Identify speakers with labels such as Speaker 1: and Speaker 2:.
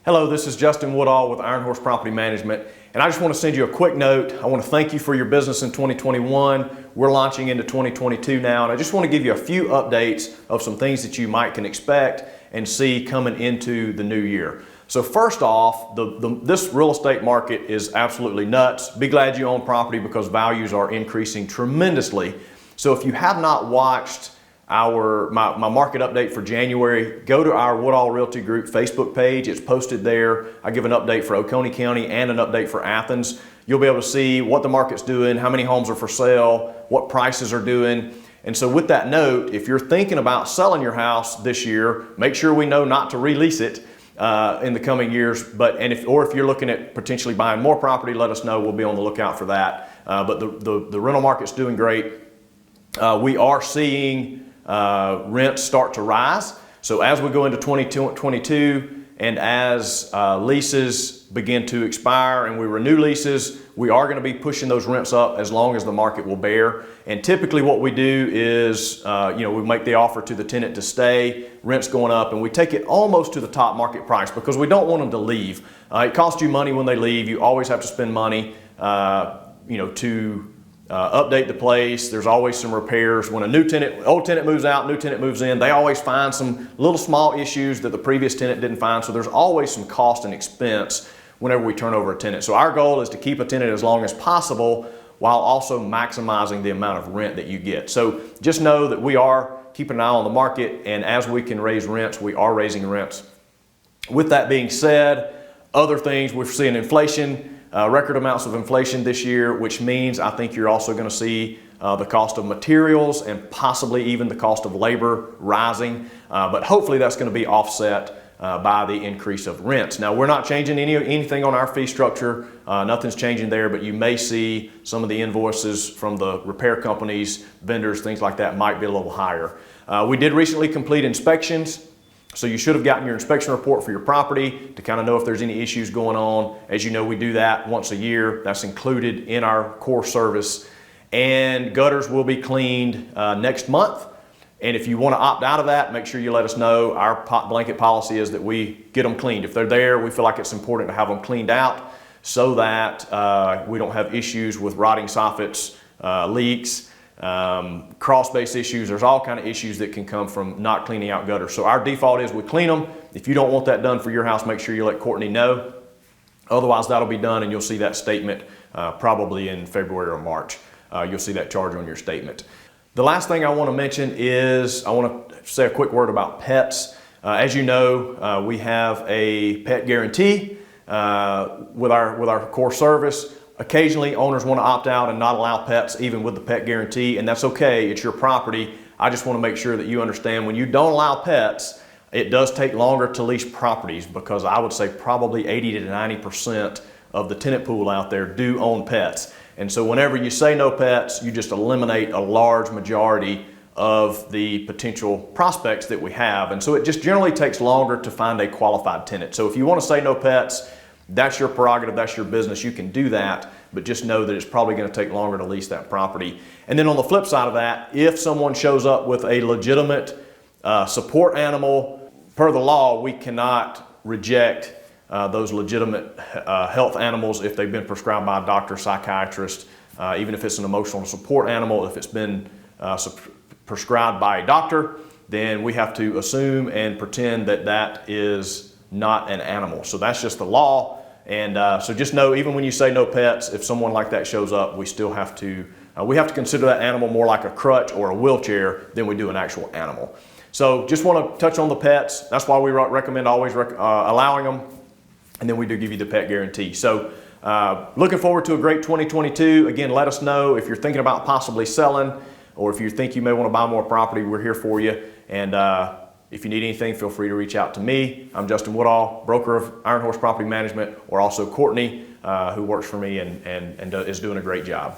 Speaker 1: Hello, this is Justin Woodall with Iron Horse Property Management, and I just want to send you a quick note. I want to thank you for your business in 2021. We're launching into 2022 now, and I just want to give you a few updates of some things that you might can expect and see coming into the new year. So first off, this real estate market is absolutely nuts. Be glad you own property because values are increasing tremendously. So if you have not watched my market update for January, go to our Woodall Realty Group Facebook page. It's posted there. I give an update for Oconee County and an update for Athens. You'll be able to see what the market's doing, how many homes are for sale, what prices are doing. And so with that note, if you're thinking about selling your house this year, make sure we know not to release it in the coming years. If you're looking at potentially buying more property, let us know. We'll be on the lookout for that. But the rental market's doing great. We are seeing rents start to rise. So as we go into 2022 and as leases begin to expire and we renew leases, we are going to be pushing those rents up as long as the market will bear. And typically what we do is, we make the offer to the tenant to stay, rents going up, and we take it almost to the top market price because we don't want them to leave. It costs you money when they leave. You always have to spend money, to update the place. There's always some repairs. When old tenant moves out, new tenant moves in, they always find some little small issues that the previous tenant didn't find. So there's always some cost and expense whenever we turn over a tenant. So our goal is to keep a tenant as long as possible while also maximizing the amount of rent that you get. So just know that we are keeping an eye on the market, and as we can raise rents, we are raising rents. With that being said, other things, we're seeing inflation. Record amounts of inflation this year, which means I think you're also going to see the cost of materials and possibly even the cost of labor rising. But hopefully that's going to be offset by the increase of rents. Now, we're not changing anything on our fee structure. Nothing's changing there, but you may see some of the invoices from the repair companies, vendors, things like that might be a little higher. We did recently complete inspections. So you should have gotten your inspection report for your property to kind of know if there's any issues going on. As you know, we do that once a year. That's included in our core service. And gutters will be cleaned next month. And if you want to opt out of that, make sure you let us know. Our blanket policy is that we get them cleaned. If they're there, we feel like it's important to have them cleaned out so that we don't have issues with rotting soffits, leaks, cross-space issues. There's all kind of issues that can come from not cleaning out gutters. So our default is we clean them. If you don't want that done for your house, make sure you let Courtney know. Otherwise, that'll be done, and you'll see that statement probably in February or March. You'll see that charge on your statement. The last thing I want to mention is I want to say a quick word about pets. As you know, we have a pet guarantee with our core service. Occasionally, owners want to opt out and not allow pets even with the pet guarantee, and that's okay. It's your property. I just want to make sure that you understand when you don't allow pets, it does take longer to lease properties because I would say probably 80 to 90% of the tenant pool out there do own pets. And so whenever you say no pets, you just eliminate a large majority of the potential prospects that we have. And so it just generally takes longer to find a qualified tenant. So if you want to say no pets, that's your prerogative, that's your business, you can do that, but just know that it's probably going to take longer to lease that property. And then on the flip side of that, if someone shows up with a legitimate support animal, per the law, we cannot reject those legitimate health animals if they've been prescribed by a doctor, psychiatrist, even if it's an emotional support animal. If it's been prescribed by a doctor, then we have to assume and pretend that that is not an animal. So that's just the law. And so just know, even when you say no pets, if someone like that shows up, we still have to, consider that animal more like a crutch or a wheelchair than we do an actual animal. So just want to touch on the pets. That's why we recommend always allowing them. And then we do give you the pet guarantee. So looking forward to a great 2022. Again, let us know if you're thinking about possibly selling or if you think you may want to buy more property. We're here for you. And if you need anything, feel free to reach out to me. I'm Justin Woodall, broker of Iron Horse Property Management, or also Courtney, who works for me and is doing a great job.